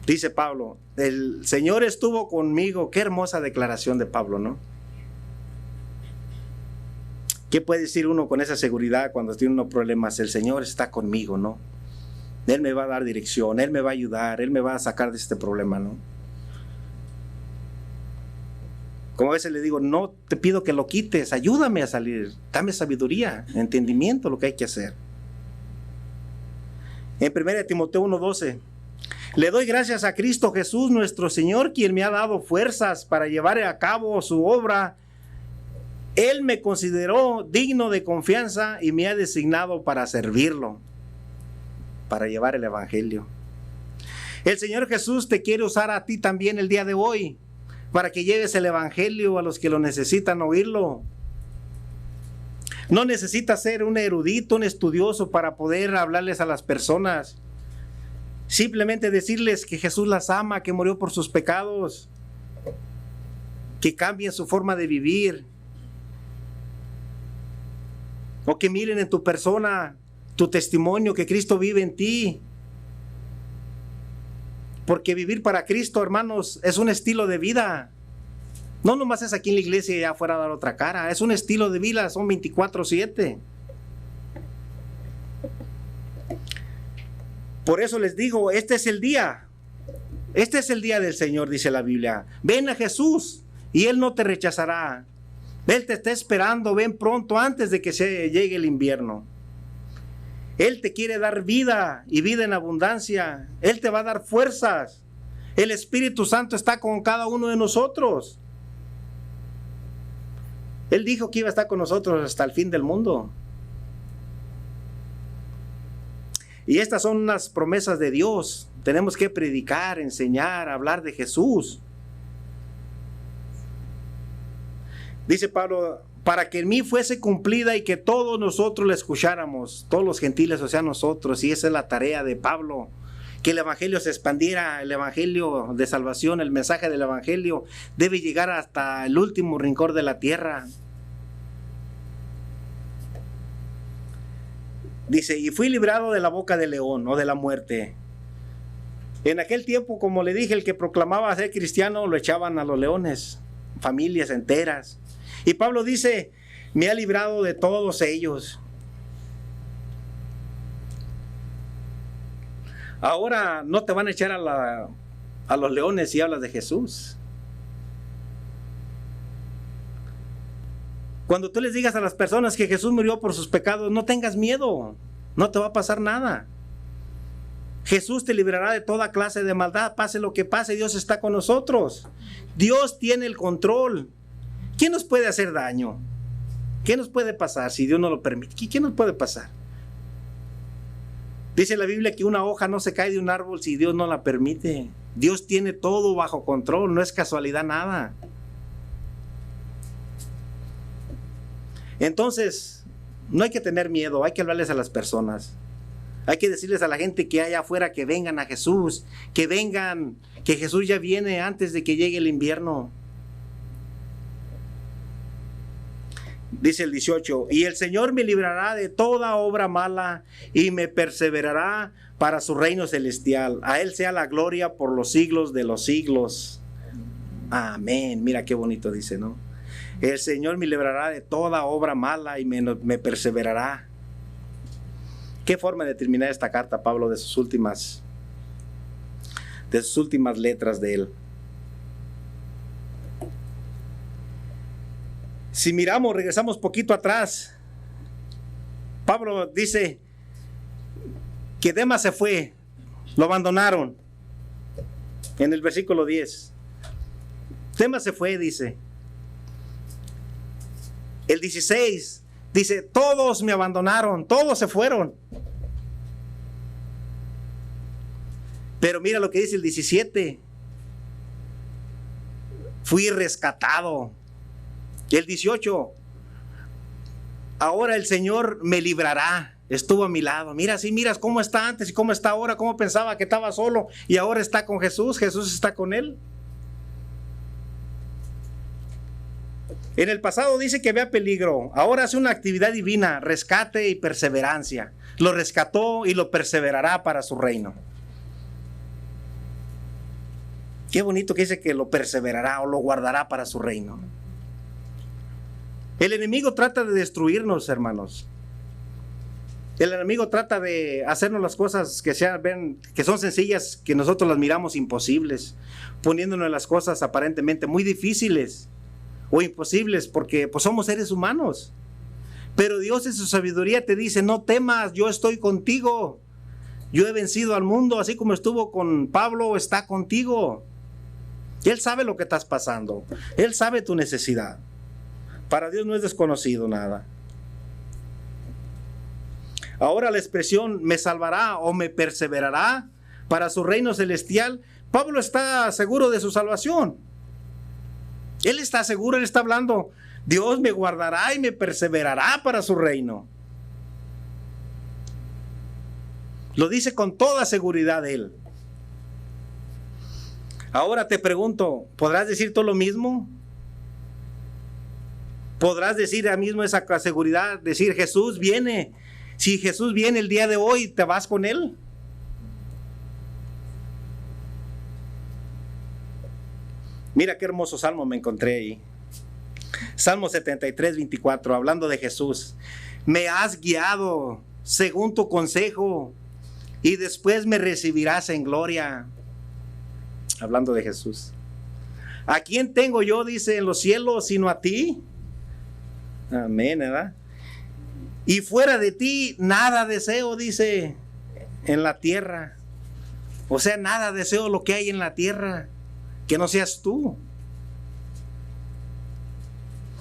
Dice Pablo: el Señor estuvo conmigo. Qué hermosa declaración de Pablo, ¿no? ¿Qué puede decir uno con esa seguridad cuando tiene unos problemas? El Señor está conmigo, ¿no? Él me va a dar dirección, Él me va a ayudar, Él me va a sacar de este problema, ¿no? Como a veces le digo: no te pido que lo quites, ayúdame a salir, dame sabiduría, entendimiento, lo que hay que hacer. En 1 Timoteo 1:12, le doy gracias a Cristo Jesús nuestro Señor, quien me ha dado fuerzas para llevar a cabo su obra. Él me consideró digno de confianza y me ha designado para servirlo, para llevar el evangelio. El Señor Jesús te quiere usar a ti también el día de hoy, para que lleves el evangelio a los que lo necesitan oírlo. No necesitas ser un erudito, un estudioso para poder hablarles a las personas. Simplemente decirles que Jesús las ama, que murió por sus pecados, que cambien su forma de vivir, o que miren en tu persona tu testimonio, que Cristo vive en ti. Porque vivir para Cristo, hermanos, es un estilo de vida. No nomás es aquí en la iglesia y afuera a dar otra cara. Es un estilo de vida, son 24/7. Por eso les digo, este es el día. Este es el día del Señor, dice la Biblia. Ven a Jesús y Él no te rechazará. Él te está esperando, ven pronto antes de que se llegue el invierno. Él te quiere dar vida y vida en abundancia. Él te va a dar fuerzas. El Espíritu Santo está con cada uno de nosotros. Él dijo que iba a estar con nosotros hasta el fin del mundo. Y estas son unas promesas de Dios. Tenemos que predicar, enseñar, hablar de Jesús. Dice Pablo: para que en mí fuese cumplida y que todos nosotros la escucháramos, todos los gentiles, o sea nosotros. Y esa es la tarea de Pablo, que el evangelio se expandiera, el evangelio de salvación, el mensaje del evangelio debe llegar hasta el último rincón de la tierra. Dice: y fui librado de la boca del león o de la muerte. En aquel tiempo, como le dije, el que proclamaba ser cristiano lo echaban a los leones, familias enteras. Y Pablo dice: me ha librado de todos ellos. Ahora no te van a echar a los leones si hablas de Jesús. Cuando tú les digas a las personas que Jesús murió por sus pecados, no tengas miedo. No te va a pasar nada. Jesús te librará de toda clase de maldad, pase lo que pase, Dios está con nosotros. Dios tiene el control. ¿Quién nos puede hacer daño? ¿Qué nos puede pasar si Dios no lo permite? ¿Qué nos puede pasar? Dice la Biblia que una hoja no se cae de un árbol si Dios no la permite. Dios tiene todo bajo control, no es casualidad nada. Entonces, no hay que tener miedo, hay que hablarles a las personas. Hay que decirles a la gente que hay afuera que vengan a Jesús, que vengan, que Jesús ya viene antes de que llegue el invierno. Dice el 18, y el Señor me librará de toda obra mala y me perseverará para su reino celestial. A Él sea la gloria por los siglos de los siglos. Amén. Mira qué bonito dice, ¿no? El Señor me librará de toda obra mala y me perseverará. ¿Qué forma de terminar esta carta, Pablo, de sus últimas letras de él? Si miramos, regresamos poquito atrás, Pablo dice que Demas se fue, lo abandonaron. En el versículo 10. Demas se fue, dice. El 16 dice, todos me abandonaron, todos se fueron. Pero mira lo que dice el 17. Fui rescatado. El 18. Ahora el Señor me librará. Estuvo a mi lado. Mira, si miras cómo está antes y cómo está ahora, cómo pensaba que estaba solo y ahora está con Jesús. Jesús está con él. En el pasado dice que había peligro. Ahora hace una actividad divina, rescate y perseverancia. Lo rescató y lo perseverará para su reino. Qué bonito que dice que lo perseverará o lo guardará para su reino. El enemigo trata de destruirnos, hermanos. El enemigo trata de hacernos las cosas que son sencillas, que nosotros las miramos imposibles, poniéndonos las cosas aparentemente muy difíciles o imposibles, porque pues somos seres humanos. Pero Dios en su sabiduría te dice, no temas, yo estoy contigo. Yo he vencido al mundo, así como estuvo con Pablo, está contigo. Él sabe lo que estás pasando. Él sabe tu necesidad. Para Dios no es desconocido nada. Ahora la expresión me salvará o me perseverará para su reino celestial. Pablo está seguro de su salvación. Él está seguro, él está hablando, Dios me guardará y me perseverará para su reino. Lo dice con toda seguridad él. Ahora te pregunto, ¿podrás decir tú lo mismo? ¿Podrás decir ahora mismo esa seguridad? Decir, Jesús viene. Si Jesús viene el día de hoy, ¿te vas con él? Mira qué hermoso salmo me encontré ahí. Salmo 73, 24, hablando de Jesús. Me has guiado según tu consejo y después me recibirás en gloria. Hablando de Jesús. ¿A quién tengo yo, dice, en los cielos, sino a ti? Amén, ¿verdad? Y fuera de ti, nada deseo, dice, en la tierra. O sea, nada deseo lo que hay en la tierra, que no seas tú.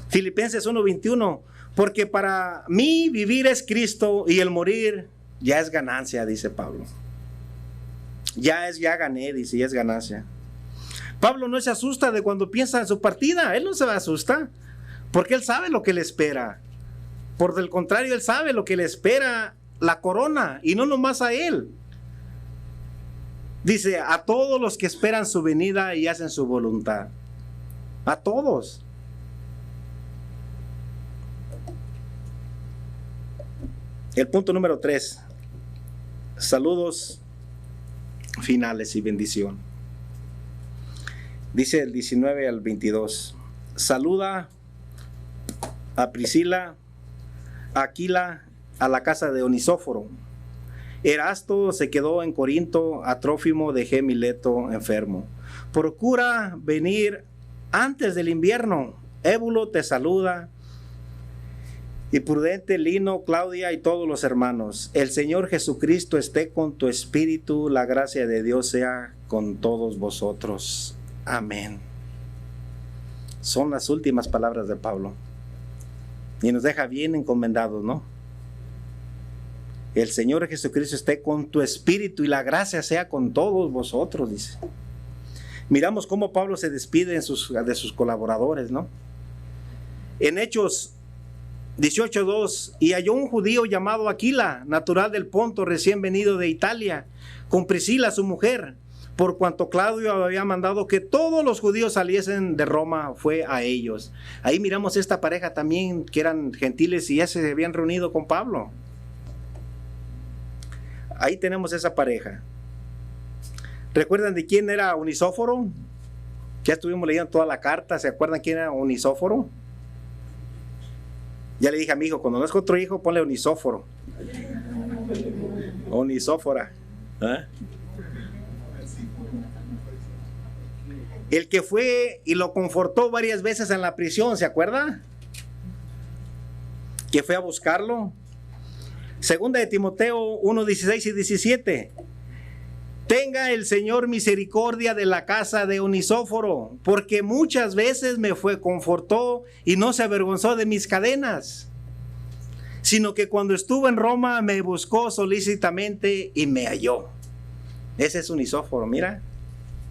Filipenses 1:21, porque para mí vivir es Cristo y el morir ya es ganancia, dice Pablo. Ya gané, dice, ya es ganancia. Pablo no se asusta de cuando piensa en su partida, él no se asusta, porque él sabe lo que le espera. Por el contrario, él sabe lo que le espera, la corona, y no nomás a él. Dice, a todos los que esperan su venida y hacen su voluntad. A todos. El punto número 3. Saludos finales y bendición. Dice el 19 al 22. Saluda a Priscila, a Aquila, a la casa de Onisóforo. Erasto se quedó en Corinto, a Trófimo dejé Mileto enfermo. Procura venir antes del invierno. Ébulo te saluda. Y Prudente, Lino, Claudia y todos los hermanos. El Señor Jesucristo esté con tu espíritu. La gracia de Dios sea con todos vosotros. Amén. Son las últimas palabras de Pablo. Y nos deja bien encomendados, ¿no? El Señor Jesucristo esté con tu espíritu y la gracia sea con todos vosotros, dice. Miramos cómo Pablo se despide de sus colaboradores, ¿no? En Hechos 18:2, y halló un judío llamado Aquila, natural del Ponto, recién venido de Italia, con Priscila su mujer, por cuanto Claudio había mandado que todos los judíos saliesen de Roma, fue a ellos. Ahí miramos esta pareja también, que eran gentiles y ya se habían reunido con Pablo. Ahí tenemos esa pareja. ¿Recuerdan de quién era Onesíforo? Ya estuvimos leyendo toda la carta. ¿Se acuerdan quién era Onesíforo? Ya le dije a mi hijo, cuando nazca otro hijo, ponle Onesíforo. Onesífora. ¿Eh? El que fue y lo confortó varias veces en la prisión, ¿se acuerda? Que fue a buscarlo. Segunda de Timoteo 1:16 y 17. Tenga el Señor misericordia de la casa de Onesíforo, porque muchas veces me confortó y no se avergonzó de mis cadenas, sino que cuando estuvo en Roma me buscó solícitamente y me halló. Ese es Onesíforo, mira.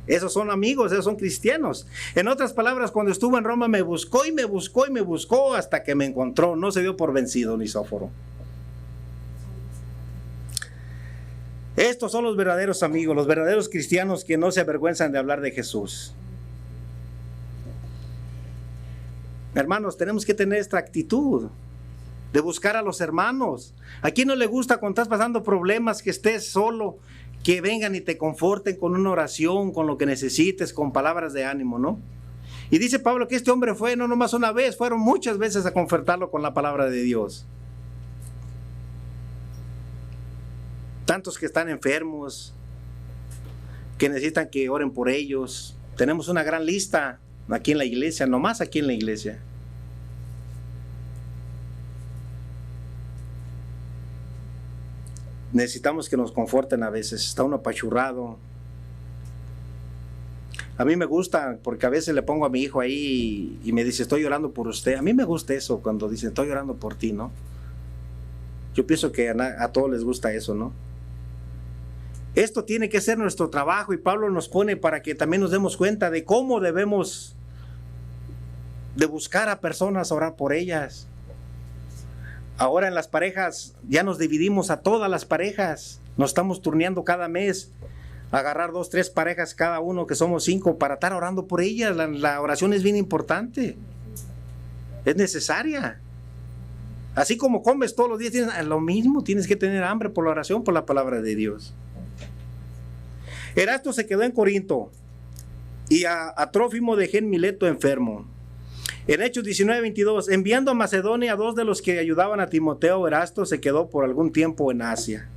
Esos son amigos, esos son cristianos. En otras palabras, cuando estuvo en Roma me buscó y me buscó y me buscó hasta que me encontró. No se dio por vencido Onesíforo. Estos son los verdaderos amigos, los verdaderos cristianos que no se avergüenzan de hablar de Jesús. Hermanos, tenemos que tener esta actitud de buscar a los hermanos. ¿A quién no le gusta cuando estás pasando problemas que estés solo, que vengan y te conforten con una oración, con lo que necesites, con palabras de ánimo, ¿no? Y dice Pablo que este hombre fue no nomás una vez, fueron muchas veces a confortarlo con la palabra de Dios. Tantos que están enfermos, que necesitan que oren por ellos. Tenemos una gran lista aquí en la iglesia, nomás aquí en la iglesia. Necesitamos que nos conforten a veces. Está uno apachurrado. A mí me gusta, porque a veces le pongo a mi hijo ahí y me dice, estoy llorando por usted. A mí me gusta eso cuando dicen, estoy llorando por ti, ¿no? Yo pienso que a todos les gusta eso, ¿no? Esto tiene que ser nuestro trabajo y Pablo nos pone para que también nos demos cuenta de cómo debemos de buscar a personas, orar por ellas. Ahora en las parejas ya nos dividimos a todas las parejas, nos estamos turneando cada mes, agarrar 2, 3 parejas cada uno, que somos 5, para estar orando por ellas. La oración es bien importante, es necesaria. Así como comes todos los días, lo mismo, tienes que tener hambre por la oración, por la palabra de Dios. Erasto se quedó en Corinto y a Trófimo dejé en Mileto enfermo. En Hechos 19:22, enviando a Macedonia a 2 de los que ayudaban a Timoteo, Erasto se quedó por algún tiempo en Asia.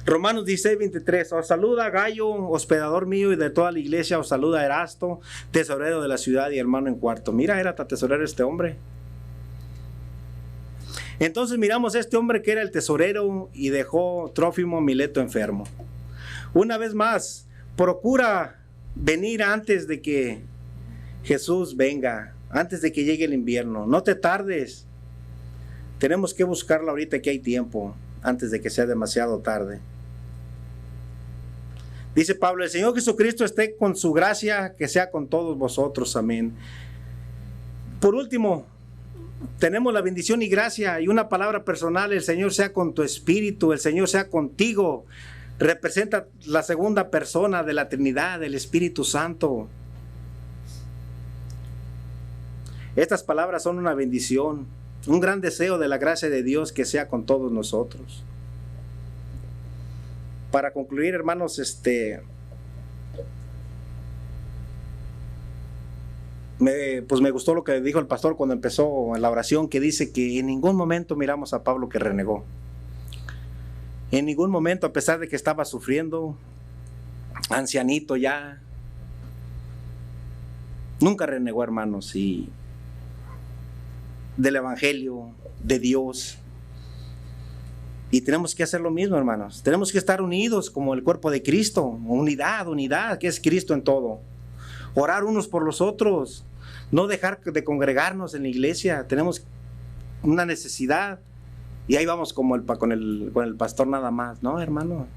Romanos 16:23, os saluda Gallo, hospedador mío y de toda la iglesia, os saluda Erasto, tesorero de la ciudad y hermano en cuarto. Mira, era tan tesorero este hombre. Entonces miramos a este hombre que era el tesorero y dejó Trófimo Mileto enfermo. Una vez más, procura venir antes de que Jesús venga, antes de que llegue el invierno. No te tardes. Tenemos que buscarlo ahorita que hay tiempo, antes de que sea demasiado tarde. Dice Pablo, el Señor Jesucristo esté con su gracia, que sea con todos vosotros. Amén. Por último, tenemos la bendición y gracia y una palabra personal. El Señor sea con tu espíritu, el Señor sea contigo. Representa la segunda persona de la Trinidad, del Espíritu Santo. Estas palabras son una bendición, un gran deseo de la gracia de Dios que sea con todos nosotros. Para concluir, hermanos, me gustó lo que dijo el pastor cuando empezó la oración, que dice que en ningún momento miramos a Pablo que renegó. En ningún momento, a pesar de que estaba sufriendo, ancianito ya, nunca renegó, hermanos. Y del Evangelio, de Dios. Y tenemos que hacer lo mismo, hermanos. Tenemos que estar unidos como el cuerpo de Cristo. Unidad, que es Cristo en todo. Orar unos por los otros. No dejar de congregarnos en la iglesia. Tenemos una necesidad. Y ahí vamos como con el pastor nada más. No, hermano.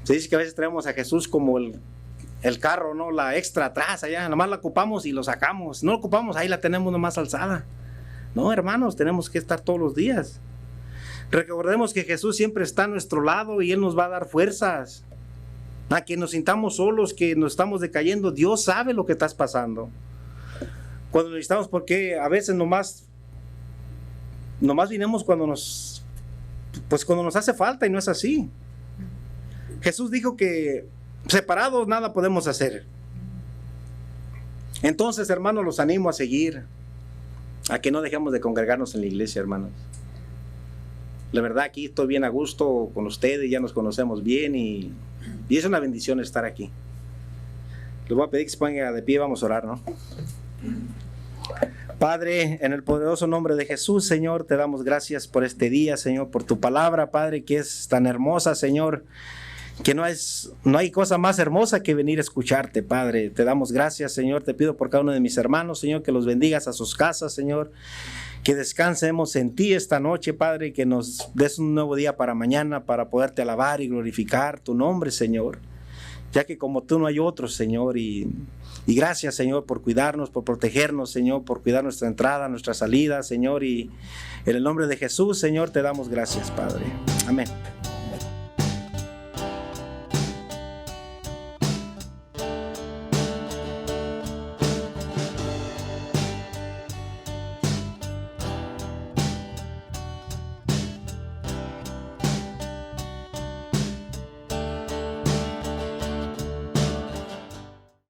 Se dice que a veces traemos a Jesús como el carro, ¿no? La extra atrás, allá. Nomás la ocupamos y lo sacamos. No la ocupamos, ahí la tenemos nomás alzada. No, hermanos, tenemos que estar todos los días. Recordemos que Jesús siempre está a nuestro lado y Él nos va a dar fuerzas. A que nos sintamos solos, que nos estamos decayendo, Dios sabe lo que estás pasando. Cuando necesitamos, porque a veces nomás vinimos cuando nos hace falta, y no es así. Jesús dijo que separados nada podemos hacer. Entonces, hermanos, los animo a seguir, a que no dejemos de congregarnos en la iglesia, hermanos. La verdad, aquí estoy bien a gusto con ustedes, ya nos conocemos bien y es una bendición estar aquí. Les voy a pedir que se pongan de pie, vamos a orar, ¿no? Padre, en el poderoso nombre de Jesús, Señor, te damos gracias por este día, Señor, por tu palabra, Padre, que es tan hermosa, Señor, que no hay cosa más hermosa que venir a escucharte, Padre. Te damos gracias, Señor, te pido por cada uno de mis hermanos, Señor, que los bendigas a sus casas, Señor, que descansemos en ti esta noche, Padre, que nos des un nuevo día para mañana, para poderte alabar y glorificar tu nombre, Señor, ya que como tú no hay otro, Señor, y gracias, Señor, por cuidarnos, por protegernos, Señor, por cuidar nuestra entrada, nuestra salida, Señor, y en el nombre de Jesús, Señor, te damos gracias, Padre. Amén.